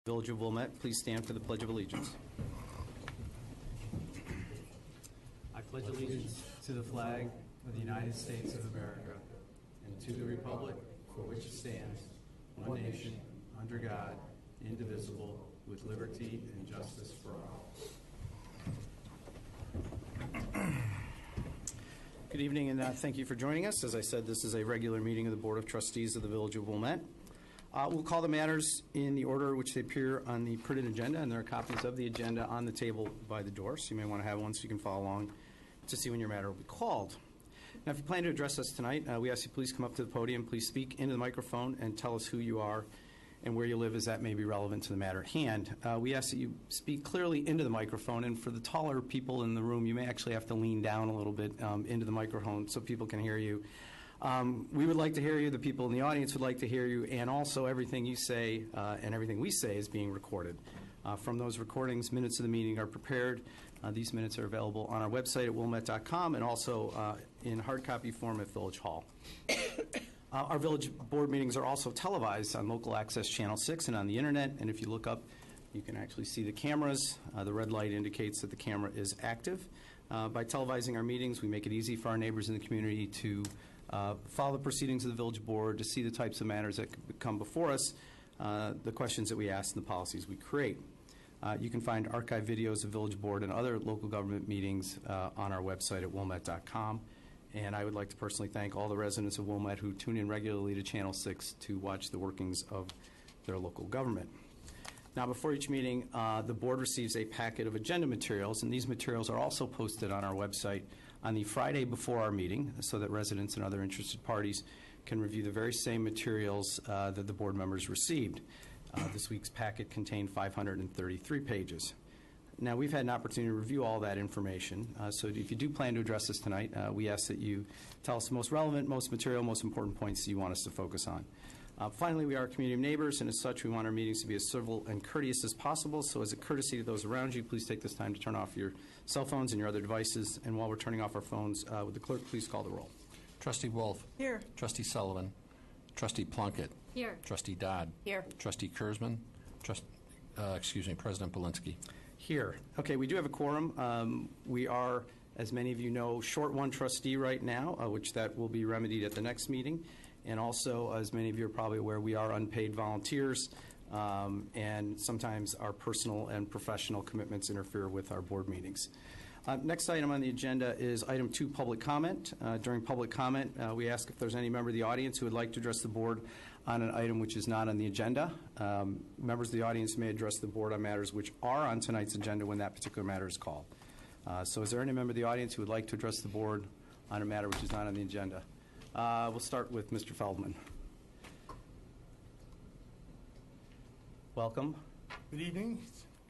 Village of Wilmette, please stand for the Pledge of Allegiance. I pledge allegiance to the flag of the United States of America and to the republic for which it stands, one nation, under God, indivisible, with liberty and justice for all. Good evening, and thank you for joining us. As I said, this is a regular meeting of the Board of Trustees of the Village of Wilmette. We'll call the matters in the order which they appear on the printed agenda, and there are copies of the agenda on the table by the door, so you may want to have one so you can follow along to see when your matter will be called. Now, if you plan to address us tonight, we ask you please come up to the podium, please speak into the microphone and tell us who you are and where you live, as that may be relevant to the matter at hand. We ask that you speak clearly into the microphone, and for the taller people in the room, you may actually have to lean down a little bit into the microphone so people can hear you. We would like to hear you, the people in the audience would like to hear you, and also everything you say and everything we say is being recorded. From those recordings, minutes of the meeting are prepared. These minutes are available on our website at wilmette.com and also in hard copy form at Village Hall. Our Village Board meetings are also televised on Local Access Channel 6 and on the Internet, and if you look up, you can actually see the cameras. The red light indicates that the camera is active. By televising our meetings, we make it easy for our neighbors in the community to follow the proceedings of the Village Board, to see the types of matters that come before us, the questions that we ask, and the policies we create. You can find archived videos of Village Board and other local government meetings on our website at wilmette.com. And I would like to personally thank all the residents of Wilmette who tune in regularly to Channel 6 to watch the workings of their local government. Now, before each meeting, the board receives a packet of agenda materials, and these materials are also posted on our website on the Friday before our meeting so that residents and other interested parties can review the very same materials that the board members received. This week's packet contained 533 pages. Now, we've had an opportunity to review all that information, so if you do plan to address this tonight, we ask that you tell us the most relevant, most material, most important points that you want us to focus on. Finally, we are a community of neighbors, and as such, we want our meetings to be as civil and courteous as possible. So as a courtesy to those around you, please take this time to turn off your cell phones and your other devices. And while we're turning off our phones, would the clerk please call the roll? Trustee Wolf. Here. Trustee Sullivan. Trustee Plunkett. Here. Trustee Dodd. Here. Trustee Kurzman. President Belinsky. Here. Okay, we do have a quorum. We are, as many of you know, short one trustee right now, which that will be remedied at the next meeting. And also, as many of you are probably aware, we are unpaid volunteers, and sometimes our personal and professional commitments interfere with our board meetings. Next item on the agenda is item 2, public comment. During public comment, we ask if there's any member of the audience who would like to address the board on an item which is not on the agenda. Members of the audience may address the board on matters which are on tonight's agenda when that particular matter is called. So is there any member of the audience who would like to address the board on a matter which is not on the agenda? We'll start with Mr. Feldman. Welcome. Good evening.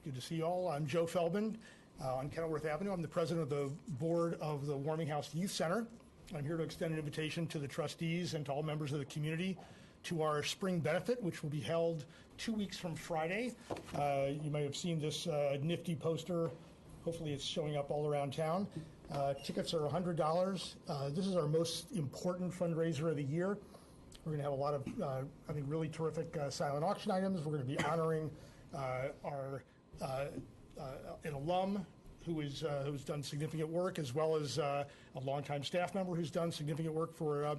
Good to see you all. I'm Joe Feldman on Kenilworth Avenue. I'm the president of the board of the Warming House Youth Center. I'm here to extend an invitation to the trustees and to all members of the community to our spring benefit, which will be held 2 weeks from Friday. You may have seen this nifty poster. Hopefully it's showing up all around town. Tickets are $100. This is our most important fundraiser of the year. We're going to have a lot of, I think, really terrific silent auction items. We're going to be honoring an alum who's done significant work, as well as a longtime staff member who's done significant work for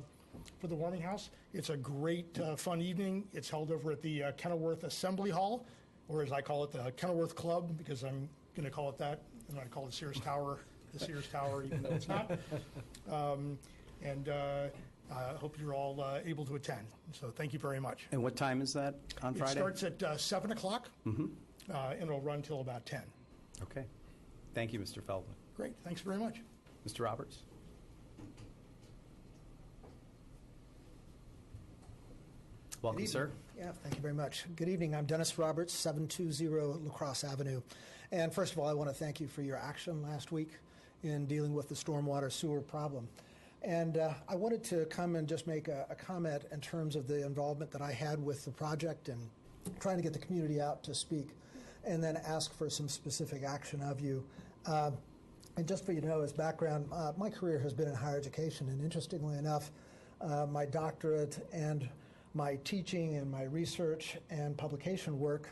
the Warming House. It's a great, fun evening. It's held over at the Kenilworth Assembly Hall, or as I call it, the Kenilworth Club, because I'm going to call it that. I'm going to call it Sears Tower. The Sears Tower, even though it's not. I hope you're all able to attend. So thank you very much. And what time is that on Friday? It starts at 7 o'clock, and it'll run till about 10. Okay. Thank you, Mr. Feldman. Great. Thanks very much. Mr. Roberts. Welcome, sir. Yeah, thank you very much. Good evening. I'm Dennis Roberts, 720 La Crosse Avenue. And first of all, I want to thank you for your action last week in dealing with the stormwater sewer problem. And I wanted to come and just make a comment in terms of the involvement that I had with the project and trying to get the community out to speak, and then ask for some specific action of you. And just for you to know, as background, my career has been in higher education, and interestingly enough, my doctorate and my teaching and my research and publication work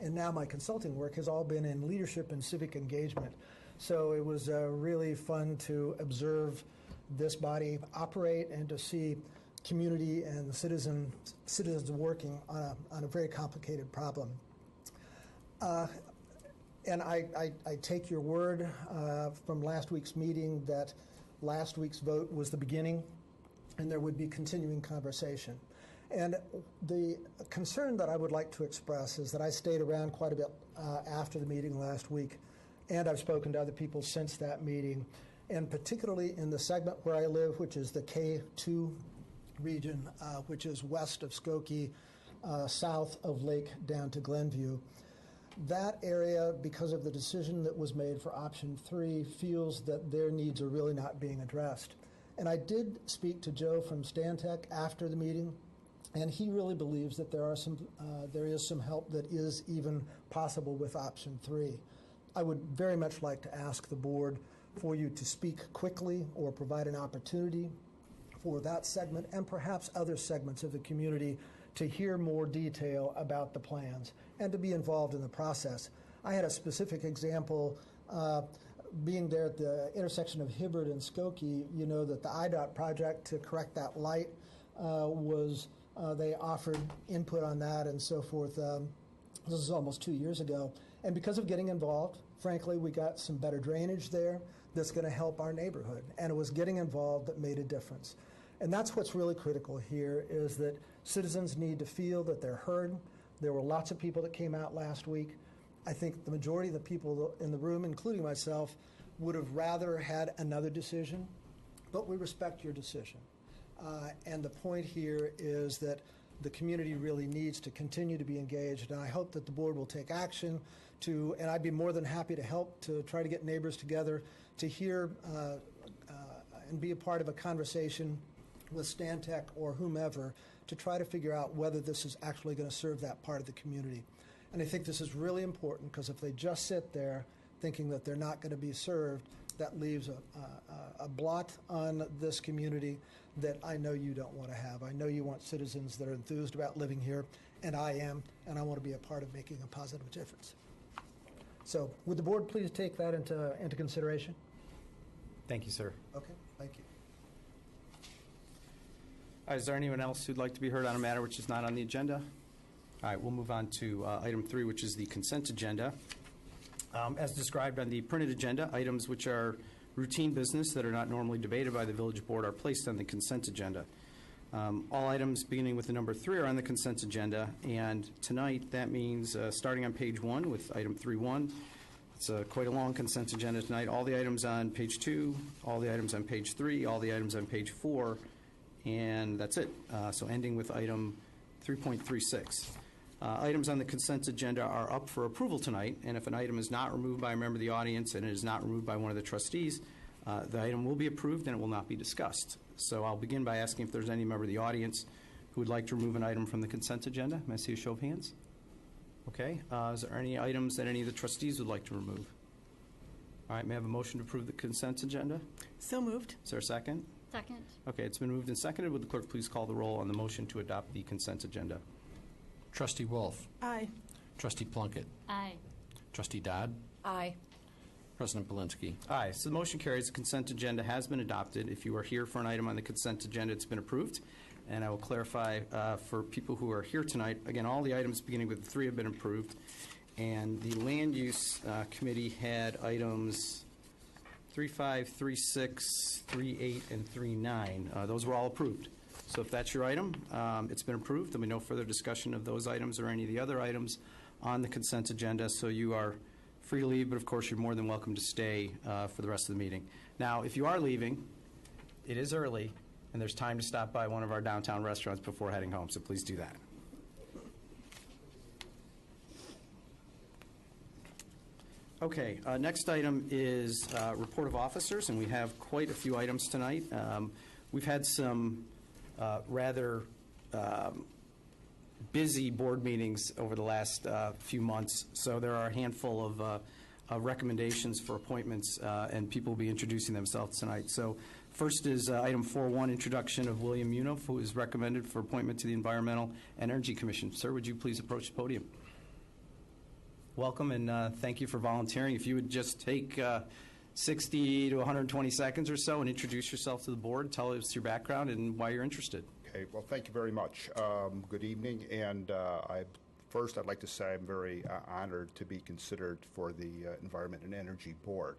and now my consulting work has all been in leadership and civic engagement. So it was really fun to observe this body operate and to see community and citizens working on a very complicated problem. And I take your word from last week's meeting that last week's vote was the beginning and there would be continuing conversation. And the concern that I would like to express is that I stayed around quite a bit after the meeting last week, and I've spoken to other people since that meeting, and particularly in the segment where I live, which is the K2 region, which is west of Skokie, south of Lake down to Glenview. That area, because of the decision that was made for option 3, feels that their needs are really not being addressed. And I did speak to Joe from Stantec after the meeting, and he really believes that there is some help that is even possible with option 3. I would very much like to ask the board for you to speak quickly or provide an opportunity for that segment and perhaps other segments of the community to hear more detail about the plans and to be involved in the process. I had a specific example being there at the intersection of Hibbard and Skokie. You know that the IDOT project to correct that light they offered input on that and so forth. This is almost 2 years ago. And because of getting involved, frankly, we got some better drainage there that's going to help our neighborhood. And it was getting involved that made a difference. And that's what's really critical here is that citizens need to feel that they're heard. There were lots of people that came out last week. I think the majority of the people in the room, including myself, would have rather had another decision, but we respect your decision. And the point here is that the community really needs to continue to be engaged, and I hope that the board will take action and I'd be more than happy to help to try to get neighbors together to hear and be a part of a conversation with Stantec or whomever to try to figure out whether this is actually going to serve that part of the community. And I think this is really important because if they just sit there thinking that they're not going to be served, that leaves a blot on this community that I know you don't want to have. I know you want citizens that are enthused about living here, and I am, and I want to be a part of making a positive difference. So would the board please take that into consideration? Thank you, sir. Okay, thank you. Is there anyone else who'd like to be heard on a matter which is not on the agenda? All right, we'll move on to item 3, which is the consent agenda. As described on the printed agenda, items which are routine business that are not normally debated by the village board are placed on the consent agenda. All items beginning with the number 3 are on the consent agenda, and tonight that means starting on page 1 with item 3.1. It's quite a long consent agenda tonight. All the items on page 2, all the items on page 3, all the items on page 4, and that's it. So ending with item 3.36. Items on the consent agenda are up for approval tonight, and if an item is not removed by a member of the audience and it is not removed by one of the trustees, the item will be approved and it will not be discussed. So I'll begin by asking if there's any member of the audience who would like to remove an item from the consent agenda. May I see a show of hands? Okay. Is there any items that any of the trustees would like to remove? All right. May I have a motion to approve the consent agenda? So moved. Is there a second? Second. Okay. It's been moved and seconded. Would the clerk please call the roll on the motion to adopt the consent agenda? Trustee Wolf. Aye. Trustee Plunkett. Aye. Trustee Dodd. Aye. President Belinsky. Aye. So the motion carries. The consent agenda has been adopted. If you are here for an item on the consent agenda, it's been approved. And I will clarify for people who are here tonight, again, all the items beginning with 3 have been approved. And the Land Use Committee had items 3.5, 3.6, 3.8, and 3.9. Those were all approved. So if that's your item, it's been approved. There'll be no further discussion of those items or any of the other items on the consent agenda. So you are free to leave, but of course you're more than welcome to stay for the rest of the meeting. Now, if you are leaving, it is early, and there's time to stop by one of our downtown restaurants before heading home, so please do that. Okay, next item is report of officers, and we have quite a few items tonight. We've had some rather busy board meetings over the last few months, so there are a handful of recommendations for appointments, and people will be introducing themselves tonight. So first is item 4.1, introduction of William Munaf, who is recommended for appointment to the Environmental and Energy Commission. Sir, would you please approach the podium? Welcome, and thank you for volunteering. If you would just take 60 to 120 seconds or so and introduce yourself to the board, tell us your background and why you're interested. Okay, well, thank you very much. Good evening, and first I'd like to say I'm very honored to be considered for the Environment and Energy Board.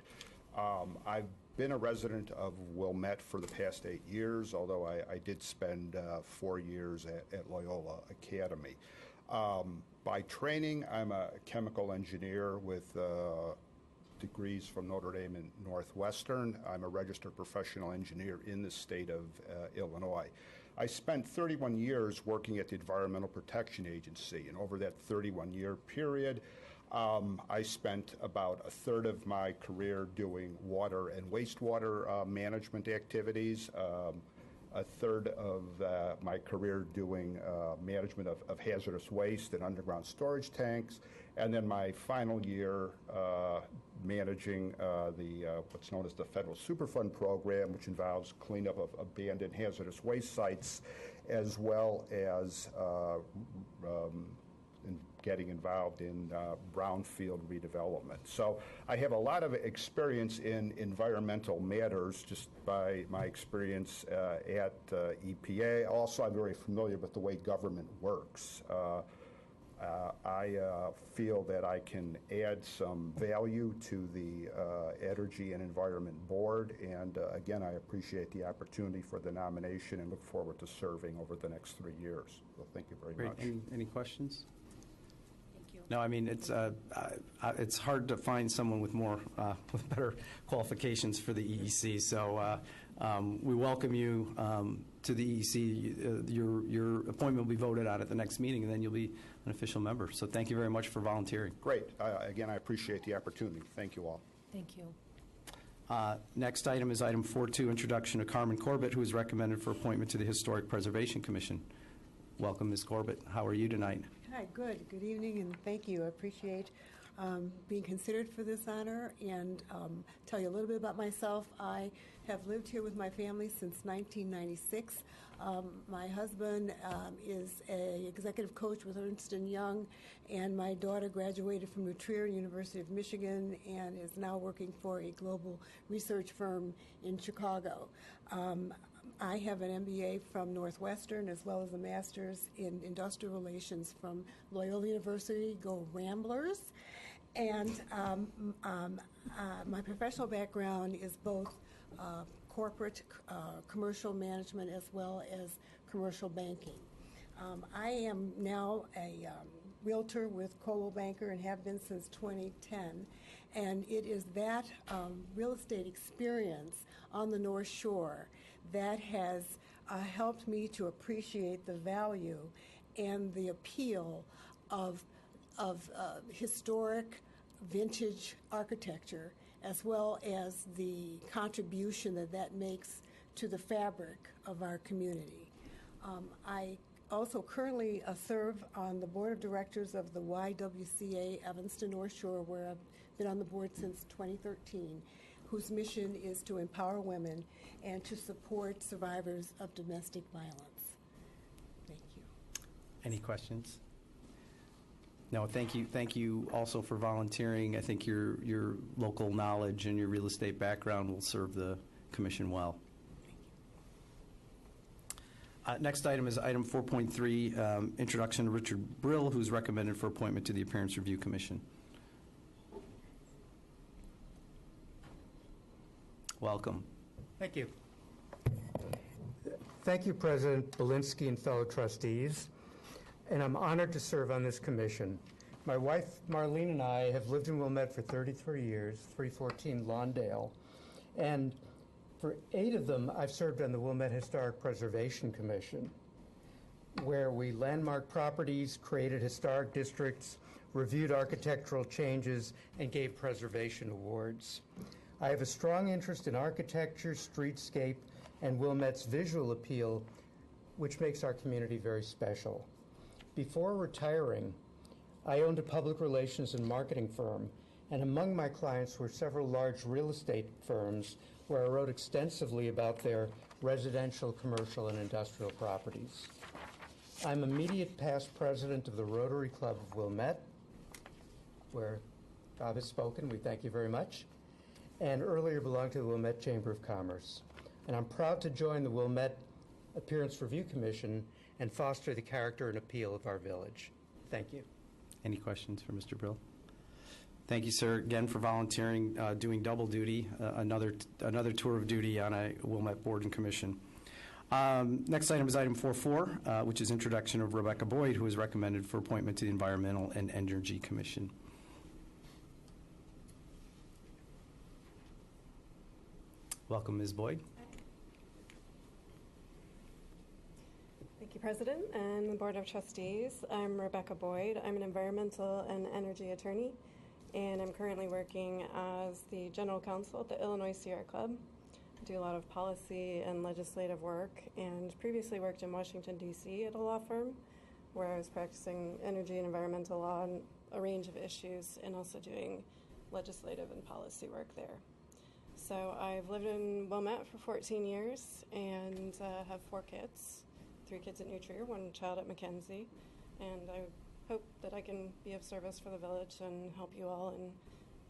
I've been a resident of Wilmette for the past 8 years, although I did spend 4 years at Loyola Academy. By training, I'm a chemical engineer with degrees from Notre Dame and Northwestern. I'm a registered professional engineer in the state of Illinois. I spent 31 years working at the Environmental Protection Agency, and over that 31-year period, I spent about a third of my career doing water and wastewater management activities, a third of my career doing management of hazardous waste and underground storage tanks, and then my final year managing what's known as the Federal Superfund program, which involves cleanup of abandoned hazardous waste sites, as well as getting involved in brownfield redevelopment. So I have a lot of experience in environmental matters just by my experience at EPA. Also, I'm very familiar with the way government works. I feel that I can add some value to the Energy and Environment Board, and again, I appreciate the opportunity for the nomination and look forward to serving over the next 3 years. So thank you very much. Any questions? No, I mean, it's hard to find someone with with better qualifications for the EEC. So we welcome you to the EEC. Your appointment will be voted on at the next meeting, and then you'll be an official member. So thank you very much for volunteering. Great. Again, I appreciate the opportunity. Thank you all. Thank you. Next item is item 4.2, introduction to Carmen Corbett, who is recommended for appointment to the Historic Preservation Commission. Welcome, Ms. Corbett. How are you tonight? Hi, good. Good evening, and thank you. I appreciate being considered for this honor, and tell you a little bit about myself. I have lived here with my family since 1996. My husband is an executive coach with Ernst & Young, and my daughter graduated from New Trier, University of Michigan, and is now working for a global research firm in Chicago. I have an MBA from Northwestern as well as a master's in industrial relations from Loyola University. Go Ramblers. And my professional background is both corporate commercial management as well as commercial banking. I am now a realtor with Coldwell Banker and have been since 2010. And it is that real estate experience on the North Shore that has helped me to appreciate the value and the appeal of historic vintage architecture, as well as the contribution that makes to the fabric of our community. I also currently serve on the board of directors of the YWCA Evanston North Shore, where I've been on the board since 2013, whose mission is to empower women and to support survivors of domestic violence. Thank you. Any questions? No, thank you. Thank you also for volunteering. I think your local knowledge and your real estate background will serve the commission well. Next item is item 4.3, introduction to Richard Brill, who's recommended for appointment to the Appearance Review Commission. Welcome. Thank you. Thank you, President Belinsky and fellow trustees. And I'm honored to serve on this commission. My wife, Marlene, and I have lived in Wilmette for 33 years, 314 Lawndale. And for 8 of them, I've served on the Wilmette Historic Preservation Commission, where we landmarked properties, created historic districts, reviewed architectural changes, and gave preservation awards. I have a strong interest in architecture, streetscape, and Wilmette's visual appeal, which makes our community very special. Before retiring, I owned a public relations and marketing firm, and among my clients were several large real estate firms where I wrote extensively about their residential, commercial, and industrial properties. I'm immediate past president of the Rotary Club of Wilmette, where God has spoken. We thank you very much. And earlier belonged to the Wilmette Chamber of Commerce. And I'm proud to join the Wilmette Appearance Review Commission and foster the character and appeal of our village. Thank you. Any questions for Mr. Brill? Thank you, sir, again for volunteering, doing double duty, another tour of duty on a Wilmette Board and Commission. Next item is item 4.4, which is introduction of Rebecca Boyd, who is recommended for appointment to the Environmental and Energy Commission. Welcome, Ms. Boyd. Thank you, President and the Board of Trustees. I'm Rebecca Boyd. I'm an environmental and energy attorney, and I'm currently working as the General Counsel at the Illinois Sierra Club. I do a lot of policy and legislative work, and previously worked in Washington, D.C. at a law firm where I was practicing energy and environmental law on a range of issues and also doing legislative and policy work there. So I've lived in Wilmette for 14 years and have 4 kids. 3 kids at New Trier, 1 child at Mackenzie, and I hope that I can be of service for the village and help you all in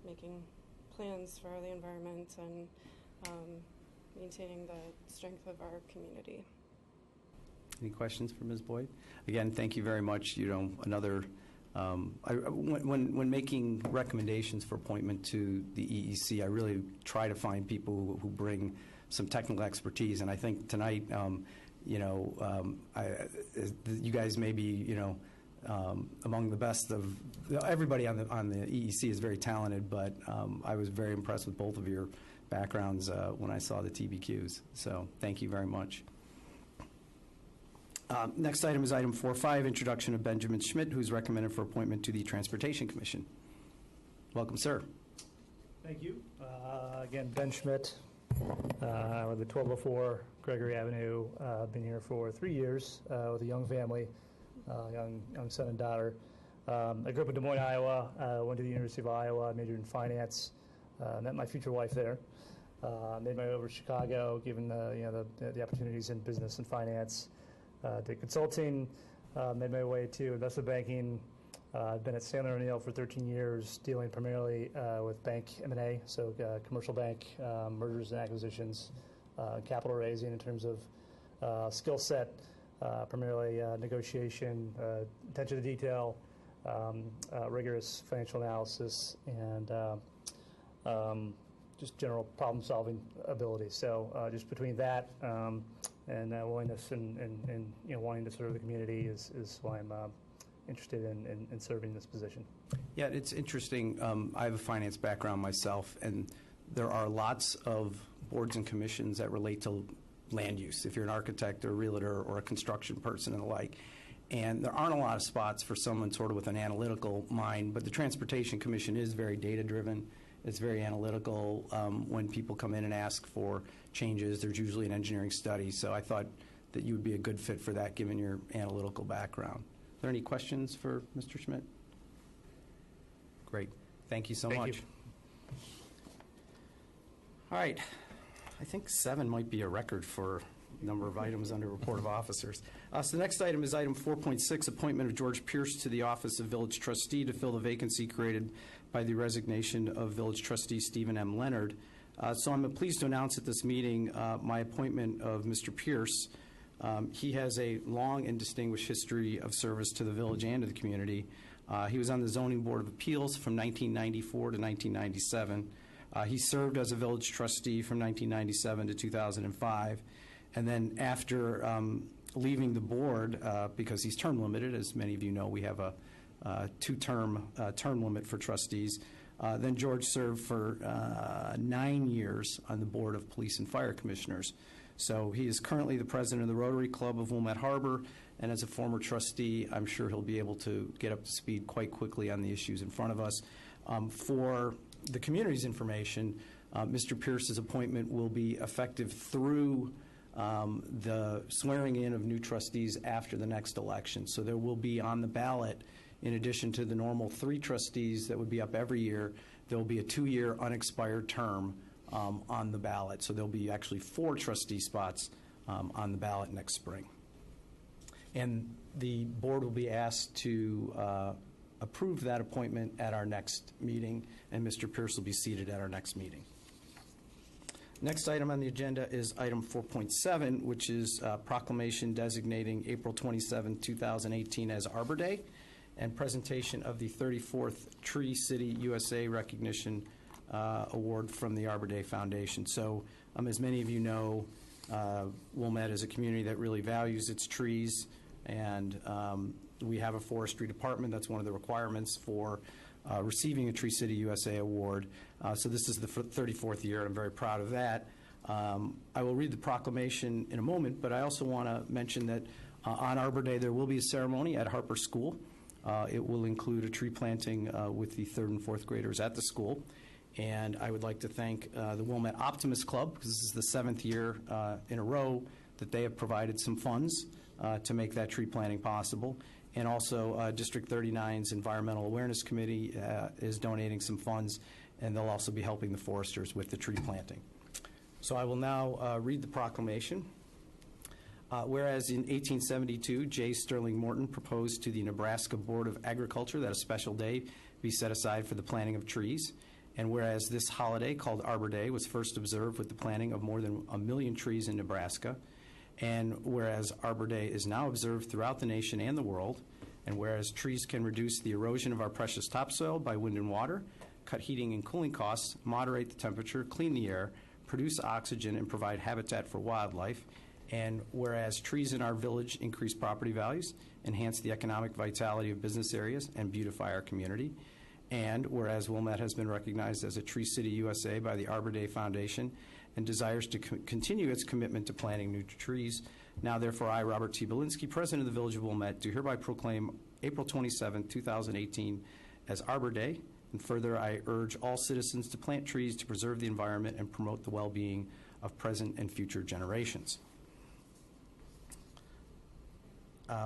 making plans for the environment and maintaining the strength of our community. Any questions for Ms. Boyd? Again, thank you very much. You know, another, when making recommendations for appointment to the EEC, I really try to find people who bring some technical expertise, and I think tonight, you guys may be, among the best of everybody on the EEC is very talented, but I was very impressed with both of your backgrounds when I saw the TBQs. So thank you very much. Next item is item 4.5, introduction of Benjamin Schmidt, who's recommended for appointment to the Transportation Commission. Welcome, sir. Thank you. Again, Ben Schmidt, with the 1204 Gregory Avenue. I've been here for 3 years with a young family, young son and daughter. I grew up in Des Moines, Iowa. Went to the University of Iowa, majored in finance. Met my future wife there. Made my way over to Chicago, given the opportunities in business and finance. Did consulting. Made my way to investment banking. I've been at Sandler O'Neill for 13 years, dealing primarily with bank M&A, so commercial bank mergers and acquisitions, capital raising in terms of skill set, primarily negotiation, attention to detail, rigorous financial analysis, and just general problem-solving ability. So just between that and willingness and wanting to serve the community is why I'm interested in serving this position. Yeah, it's interesting. I have a finance background myself, and there are lots of boards and commissions that relate to land use, if you're an architect or a realtor or a construction person and the like. And there aren't a lot of spots for someone sort of with an analytical mind, but the Transportation Commission is very data-driven. It's very analytical. When people come in and ask for changes, there's usually an engineering study. So I thought that you would be a good fit for that, given your analytical background. Are there any questions for Mr. Schmidt? Great. Thank you so much. Thank you. All right. I think 7 might be a record for number of items under report of officers. So the next item is item 4.6, appointment of George Pierce to the office of village trustee to fill the vacancy created by the resignation of village trustee Stephen M. Leonard. So I'm pleased to announce at this meeting my appointment of Mr. Pierce. He has a long and distinguished history of service to the village and to the community. He was on the Zoning Board of Appeals from 1994 to 1997. He served as a village trustee from 1997 to 2005. And then after leaving the board, because he's term limited, as many of you know, we have a 2-term term limit for trustees. Then George served for 9 years on the Board of Police and Fire Commissioners. So he is currently the president of the Rotary Club of Wilmette Harbor, and as a former trustee, I'm sure he'll be able to get up to speed quite quickly on the issues in front of us. For the community's information, Mr. Pierce's appointment will be effective through the swearing in of new trustees after the next election. So there will be on the ballot, in addition to the normal 3 trustees that would be up every year, there will be a 2-year unexpired term on the ballot. So there'll be actually 4 trustee spots on the ballot next spring. And the board will be asked to approve that appointment at our next meeting, and Mr. Pierce will be seated at our next meeting. Next item on the agenda is item 4.7, which is proclamation designating April 27, 2018 as Arbor Day, and presentation of the 34th Tree City USA Recognition Award from the Arbor Day Foundation. So, as many of you know, Wilmette is a community that really values its trees, and we have a forestry department. That's one of the requirements for receiving a Tree City USA Award. So this is the 34th year, and I'm very proud of that. I will read the proclamation in a moment, but I also want to mention that on Arbor Day there will be a ceremony at Harper School. It will include a tree planting with the 3rd and 4th graders at the school. And I would like to thank the Wilmette Optimist Club, because this is the 7th year in a row that they have provided some funds to make that tree planting possible. And also District 39's Environmental Awareness Committee is donating some funds, and they'll also be helping the foresters with the tree planting. So I will now read the proclamation. Whereas in 1872, J. Sterling Morton proposed to the Nebraska Board of Agriculture that a special day be set aside for the planting of trees, and whereas this holiday, called Arbor Day, was first observed with the planting of more than 1 million trees in Nebraska, and whereas Arbor Day is now observed throughout the nation and the world, and whereas trees can reduce the erosion of our precious topsoil by wind and water, cut heating and cooling costs, moderate the temperature, clean the air, produce oxygen, and provide habitat for wildlife, and whereas trees in our village increase property values, enhance the economic vitality of business areas, and beautify our community, and whereas Wilmette has been recognized as a Tree City USA by the Arbor Day Foundation and desires to continue its commitment to planting new trees, now therefore I, Robert T. Belinsky, President of the Village of Wilmette, do hereby proclaim April 27, 2018 as Arbor Day, and further I urge all citizens to plant trees to preserve the environment and promote the well-being of present and future generations.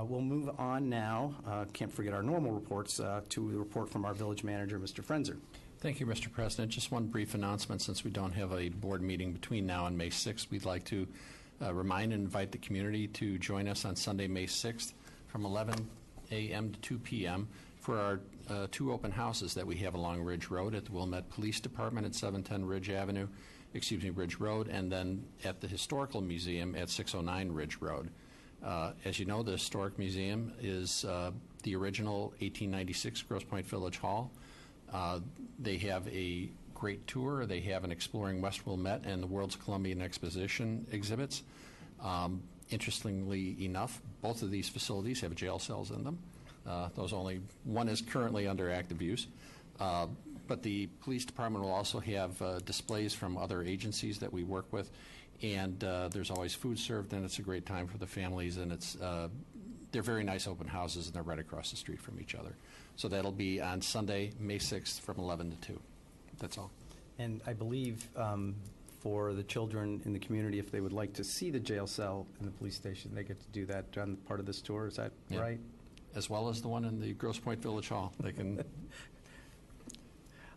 We'll move on now, can't forget our normal reports, to the report from our village manager, Mr. Frenzer. Thank you, Mr. President. Just one brief announcement. Since we don't have a board meeting between now and May 6th, we'd like to remind and invite the community to join us on Sunday, May 6th from 11 a.m. to 2 p.m. for our 2 open houses that we have along Ridge Road at the Wilmette Police Department at 710 Ridge Road, and then at the Historical Museum at 609 Ridge Road. As you know, the Historic Museum is the original 1896 Grosse Pointe Village Hall. They have a great tour. They have an Exploring West Wilmette and the World's Columbian Exposition exhibits. Interestingly enough, both of these facilities have jail cells in them. One is currently under active use. But the police department will also have displays from other agencies that we work with, and there's always food served, and it's a great time for the families, and they're very nice open houses, and they're right across the street from each other. So that'll be on Sunday, May 6th from 11 to 2. That's all. And I believe for the children in the community, if they would like to see the jail cell in the police station, they get to do that on part of this tour. Is that right? As well as the one in the Grosse Pointe Village Hall. They can.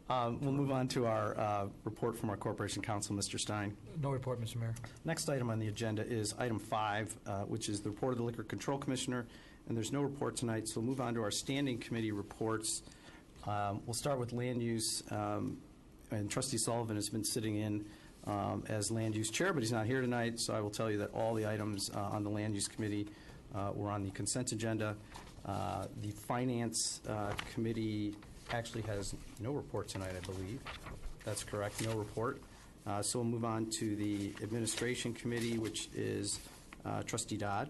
We'll move on to our report from our Corporation Counsel, Mr. Stein. No report, Mr. Mayor. Next item on the agenda is item 5, which is the report of the Liquor Control Commissioner, and there's no report tonight, so we'll move on to our standing committee reports. We'll start with land use, and Trustee Sullivan has been sitting in as land use chair, but he's not here tonight, so I will tell you that all the items on the land use committee were on the consent agenda. The Finance Committee actually has no report tonight, I believe. That's correct, no report. So we'll move on to the Administration Committee, which is Trustee Dodd.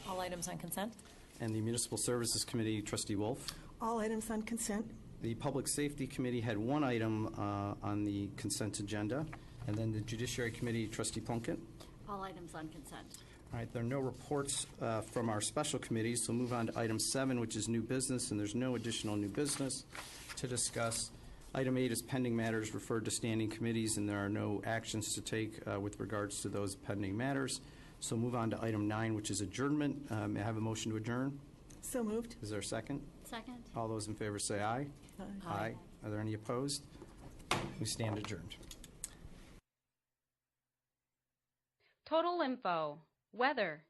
All items on consent. And the Municipal Services Committee, Trustee Wolf. All items on consent. The Public Safety Committee had one item on the consent agenda. And then the Judiciary Committee, Trustee Plunkett. All items on consent. All right, there are no reports from our special committees, so we'll move on to item 7, which is new business, and there's no additional new business to discuss. Item 8 is pending matters referred to standing committees, and there are no actions to take with regards to those pending matters. So move on to item 9, which is adjournment. May I have a motion to adjourn? So moved. Is there a second? Second. All those in favor say aye. Aye. Aye. Are there any opposed? We stand adjourned. Total info. Weather.